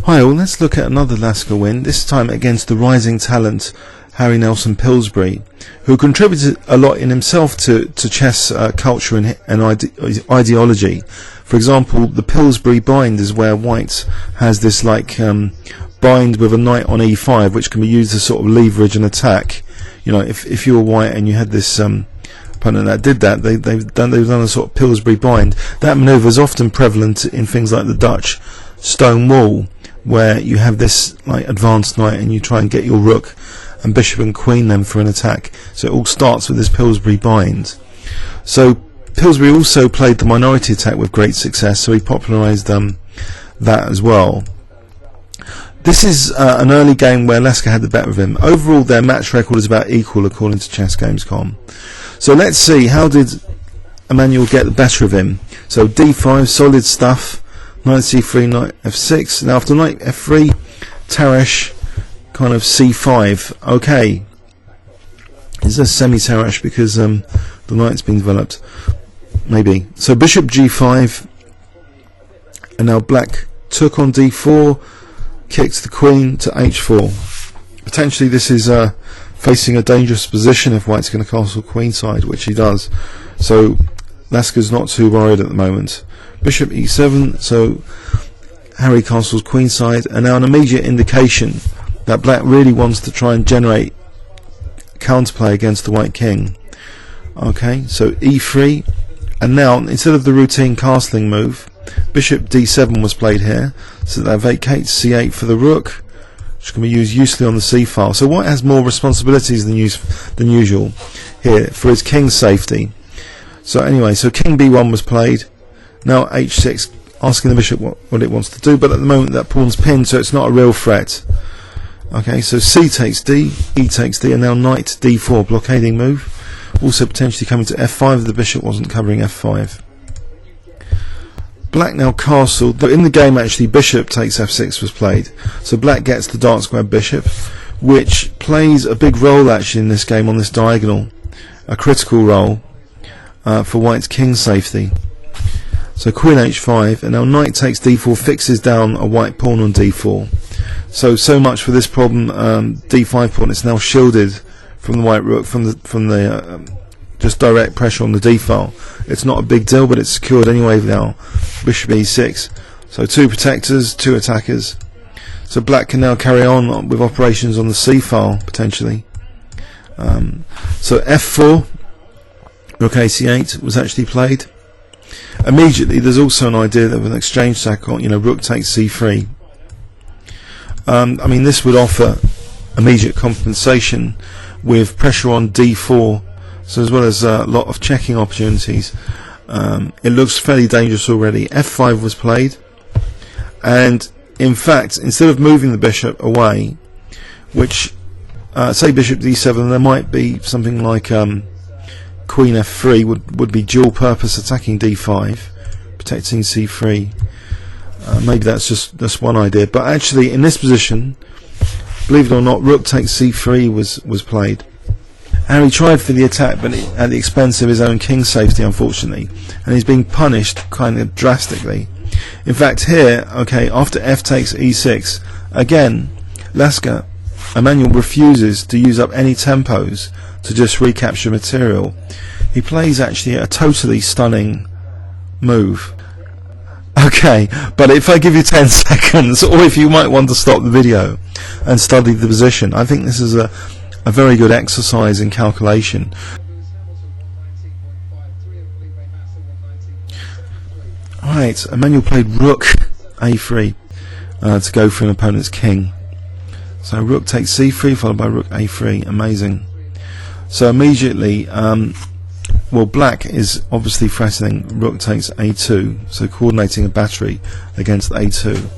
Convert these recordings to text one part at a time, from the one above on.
Hi all, let's look at another Lasker win, this time against the rising talent Harry Nelson Pillsbury, who contributed a lot in himself to chess culture and ideology. For example, the Pillsbury bind is where white has this like bind with a knight on e5, which can be used to sort of leverage an attack. You know, if you were white and you had this opponent that did that, they've done a sort of Pillsbury bind. That manoeuvre is often prevalent in things like the Dutch stone wall, where you have this like advanced knight and you try and get your rook and bishop and queen then for an attack. So it all starts with this Pillsbury bind. So Pillsbury also played the minority attack with great success, so he popularised that as well. This is an early game where Lasker had the better of him. Overall their match record is about equal according to ChessGames.com. So let's see, how did Emanuel get the better of him? So d5, solid stuff. Nc3 Nf6. Now after knight f3, Tarrasch, kind of c5. Okay, is this semi-Tarrasch because the knight's been developed? Maybe. So bishop g5, and now black took on d4, kicks the queen to h4. Potentially this is facing a dangerous position if white's going to castle queenside, which he does. So Lasker's not too worried at the moment. Bishop e7, so Harry castles queenside, and now an immediate indication that black really wants to try and generate counterplay against the white king. Okay, so e3, and now instead of the routine castling move, bishop d7 was played here, so that vacates c8 for the rook, which can be used usefully on the c file. So white has more responsibilities than usual here for his king's safety. So anyway, so king b1 was played. Now h6, asking the bishop what it wants to do, but at the moment that pawn's pinned, so it's not a real threat. Okay, so c takes d, e takes d, and now knight d4, blockading move. Also potentially coming to f5 if the bishop wasn't covering f5. Black now castled, though in the game actually bishop takes f6 was played. So black gets the dark square bishop, which plays a big role actually in this game on this diagonal. A critical role for white's king safety. So queen h5, and now knight takes d4 fixes down a white pawn on d4. So much for this problem. D5 pawn, it's now shielded from the white rook, from the just direct pressure on the d file. It's not a big deal, but it's secured anyway now. Bishop e6. So two protectors, two attackers. So black can now carry on with operations on the c file potentially. So f4, rook a8 was actually played. Immediately there's also an idea of an exchange attack on, rook takes c3. I mean, this would offer immediate compensation with pressure on d4, so as well as a lot of checking opportunities. It looks fairly dangerous already. f5 was played, and in fact instead of moving the bishop away, which say bishop d7, there might be something like queen f3 would be dual purpose, attacking d5, protecting c3. Maybe that's just one idea, but actually in this position, believe it or not, rook takes c3 was played. Harry tried for the attack, but at the expense of his own king safety, unfortunately, and he's being punished kind of drastically. In fact here, okay, after f takes e6, again Lasker, Emanuel refuses to use up any tempos to just recapture material. He plays actually a totally stunning move. Okay, but if I give you 10 seconds, or if you might want to stop the video and study the position, I think this is a very good exercise in calculation. Alright, Emanuel played rook a3 to go for an opponent's king. So rook takes c3 followed by rook a3. Amazing. So immediately, well, black is obviously threatening rook takes a2, so coordinating a battery against a2.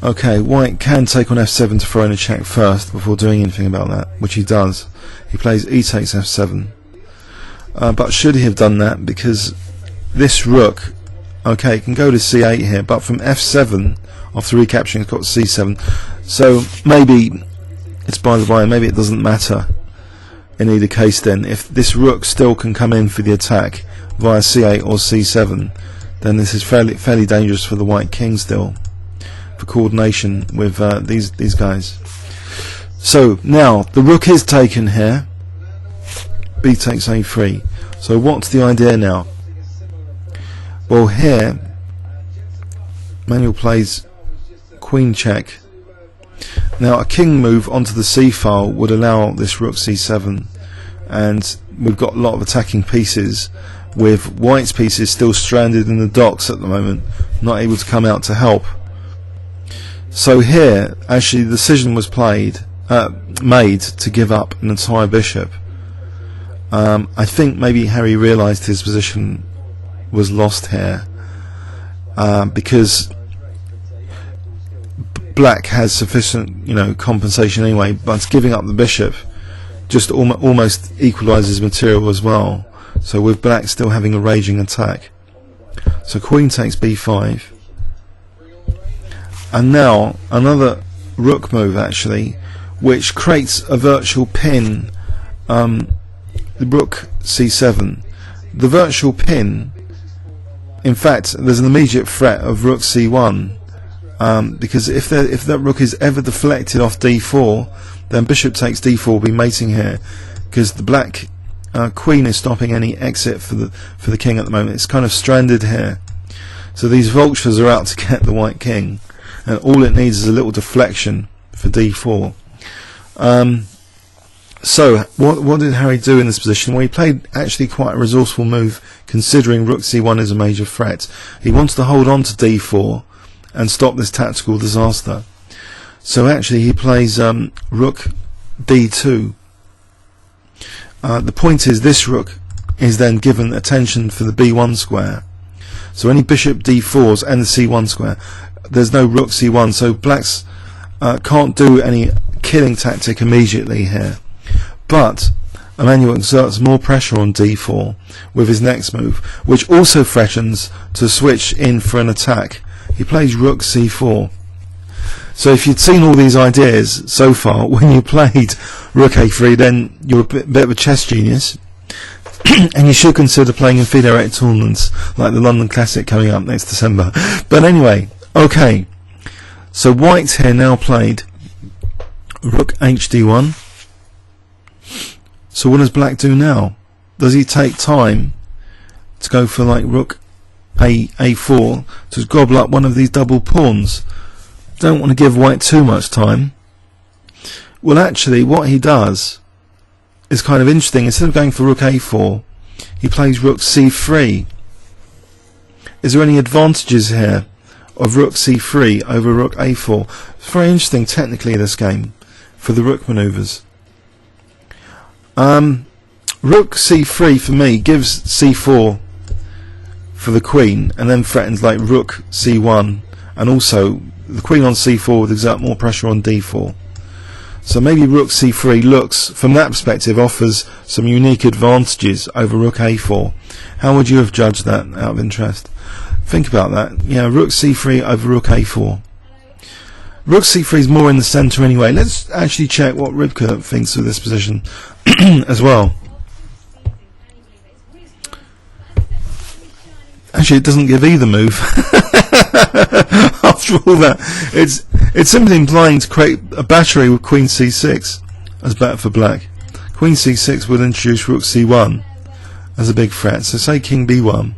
Okay, white can take on f7 to throw in a check first before doing anything about that, which he does. He plays e takes f7. But should he have done that? Because this rook, okay, can go to c8 here, but from f7, after recapturing, it's got c7. So maybe it's by the by, maybe it doesn't matter in either case then. If this rook still can come in for the attack via c8 or c7, then this is fairly dangerous for the white king still. proper coordination with these guys. So now the rook is taken here. B takes a3. So what's the idea now? Well, here Emanuel plays queen check. Now a king move onto the c file would allow this rook c7, and we've got a lot of attacking pieces, with white's pieces still stranded in the docks at the moment, not able to come out to help. So here actually the decision was made to give up an entire bishop. I think maybe Harry realised his position was lost here, because black has sufficient, compensation anyway, but giving up the bishop just almost equalises material as well. So with black still having a raging attack. So queen takes b5, and now another rook move actually, which creates a virtual pin. The rook c7. The virtual pin, in fact, there's an immediate threat of rook c1, because if that rook is ever deflected off d4, then bishop takes d4 will be mating here, because the black queen is stopping any exit for the king at the moment. It's kind of stranded here. So these vultures are out to get the white king, and all it needs is a little deflection for d4. So what did Harry do in this position? Well, he played actually quite a resourceful move, considering rook c1 is a major threat. He wants to hold on to d4 and stop this tactical disaster. So actually he plays rook d2. The point is, this rook is then given attention for the b1 square. So any bishop d4s and the c1 square, there's no rook c1, so blacks can't do any killing tactic immediately here. But Emanuel exerts more pressure on d4 with his next move, which also threatens to switch in for an attack. He plays rook c4. So if you'd seen all these ideas so far when you played rook a3, then you're a bit of a chess genius, and you should consider playing in FIDE tournaments like the London Classic coming up next December. But anyway, okay, so white here now played rook hd1. So what does black do now? Does he take time to go for like rook a4 to gobble up one of these double pawns? Don't want to give white too much time. Well, actually what he does is kind of interesting. Instead of going for rook a4, he plays rook c3. Is there any advantages here of rook c3 over rook a4? It's very interesting technically, this game, for the rook manoeuvres. Rook c3 for me gives c4 for the queen, and then threatens like rook c1, and also the queen on c4 would exert more pressure on d4. So maybe rook c3 looks, from that perspective, offers some unique advantages over rook a4. How would you have judged that, out of interest? Think about that. Yeah, rook c3 over rook a4. Rook c3 is more in the centre anyway. Let's actually check what Rybka thinks of this position as well. Actually, it doesn't give either move. After all that, it's simply implying to create a battery with queen c6 as better for black. Queen c6 would introduce rook c1 as a big threat. So say king b1,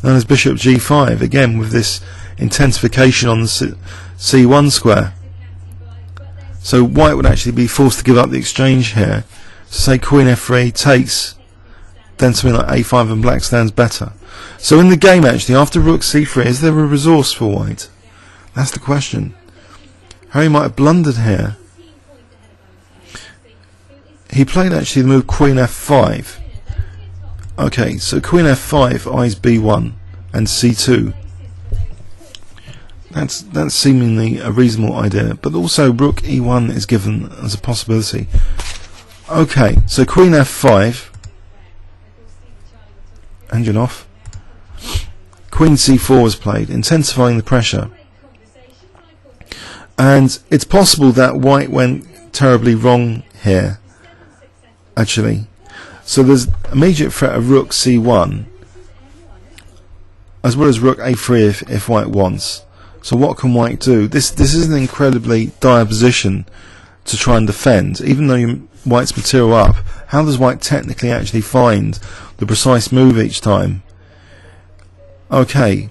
then there's bishop g5 again with this intensification on the c1 square. So white would actually be forced to give up the exchange here. So say queen f3 takes, then something like a5 and black stands better. So in the game actually, after rook c3, is there a resource for white? That's the question. Harry might have blundered here. He played actually the move queen f5. Okay, so queen f5 eyes b1 and c2. That's seemingly a reasonable idea, but also rook e1 is given as a possibility. Okay, so queen f5, engine off. Queen c4 was played, intensifying the pressure. And it's possible that white went terribly wrong here, actually. So there's immediate threat of rook c1, as well as rook a3 if white wants. So what can white do? This is an incredibly dire position to try and defend. Even though white's material up, how does white technically actually find the precise move each time? Okay,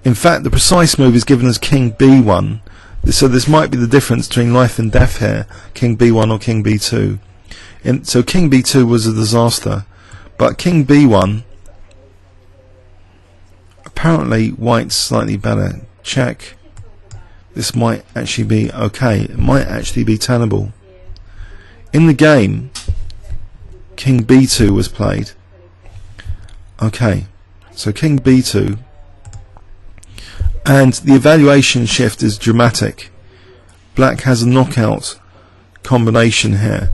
in fact the precise move is given as king b1, so this might be the difference between life and death here, king b1 or king b2. So king b2 was a disaster, but king b1, apparently white's slightly better. Check. This might actually be okay. It might actually be tenable. In the game, king b2 was played. Okay, so king b2, and the evaluation shift is dramatic. Black has a knockout combination here.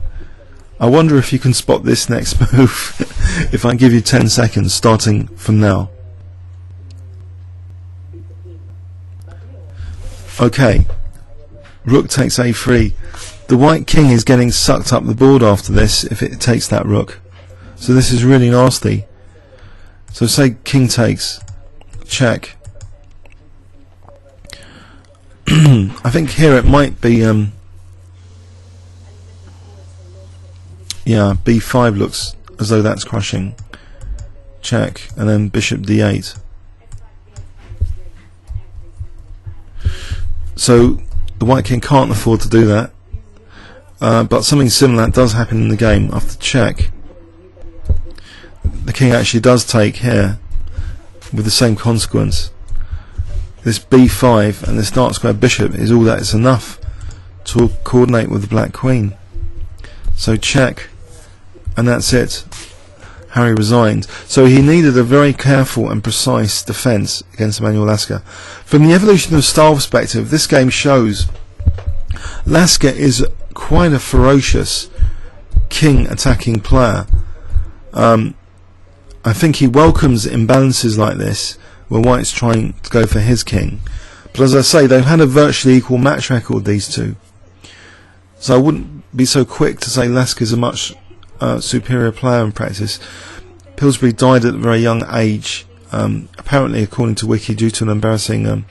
I wonder if you can spot this next move if I give you 10 seconds starting from now. Okay, rook takes a3. The white king is getting sucked up the board after this if it takes that rook. So this is really nasty. So say king takes, check. I think here it might be yeah, b5 looks as though that's crushing. Check, and then bishop d8. So the white king can't afford to do that, but something similar does happen in the game. After check, the king actually does take here with the same consequence. This b5 and this dark square bishop is all that is enough to coordinate with the black queen. So check, and that's it. Harry resigned. So he needed a very careful and precise defence against Emanuel Lasker. From the evolution of style perspective, this game shows Lasker is quite a ferocious king attacking player. I think he welcomes imbalances like this where white's trying to go for his king. But as I say, they've had a virtually equal match record, these two. So I wouldn't be so quick to say Lasker's a much superior player in practice. Pillsbury died at a very young age, apparently according to Wiki due to an embarrassing,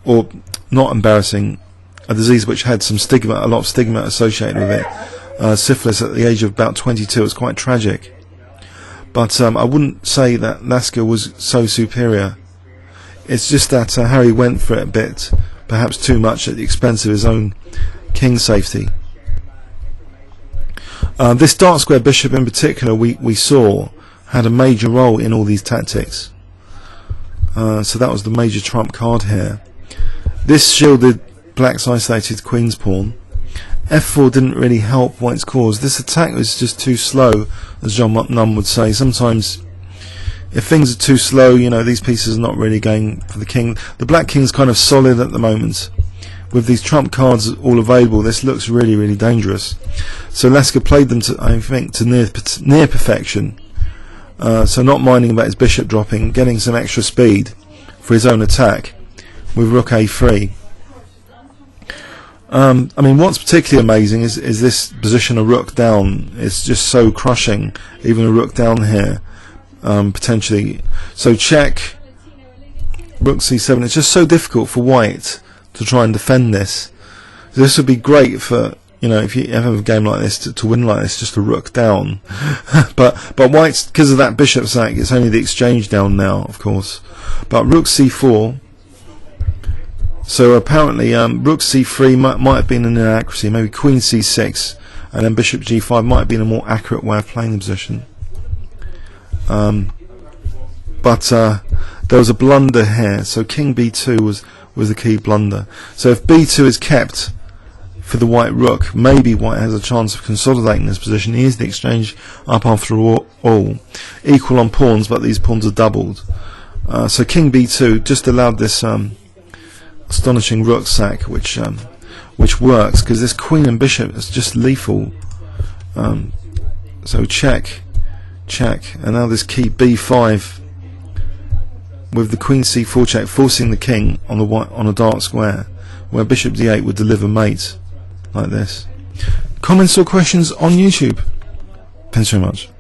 or not embarrassing, a disease which had some stigma, a lot of stigma associated with it. Syphilis at the age of about 22. It's quite tragic. But I wouldn't say that Lasker was so superior. It's just that Harry went for it a bit, perhaps too much at the expense of his own king safety. This dark square bishop in particular we saw had a major role in all these tactics. So that was the major trump card here. This shielded black's isolated queen's pawn. f4 didn't really help white's cause. This attack was just too slow, as John Nunn would say. Sometimes if things are too slow, you know, these pieces are not really going for the king. The black king's kind of solid at the moment. With these trump cards all available, this looks really, really dangerous. So Lasker played them to, I think, to near perfection. So not minding about his bishop dropping, getting some extra speed for his own attack with rook a3. I mean, what's particularly amazing is this position of rook down. It's just so crushing, even a rook down here, potentially. So check, rook c7. It's just so difficult for white to try and defend this. So this would be great for, you know, if you have a game like this to win like this, just a rook down. but white's, because of that bishop sack, it's only the exchange down now, of course. But rook c4. So apparently rook c3 might have been an inaccuracy. Maybe queen c6 and then bishop g5 might have been a more accurate way of playing the position. But there was a blunder here. So king b2 was the key blunder. So if b2 is kept for the white rook, maybe white has a chance of consolidating this position. Here's the exchange up after all. Equal on pawns, but these pawns are doubled. So king b2 just allowed this astonishing rook sack, which works because this queen and bishop is just lethal. So check, and now this key b5 with the queen c4 check, forcing the king on the white, on a dark square, where bishop d8 would deliver mate like this. Comments or questions on YouTube? Thanks very much.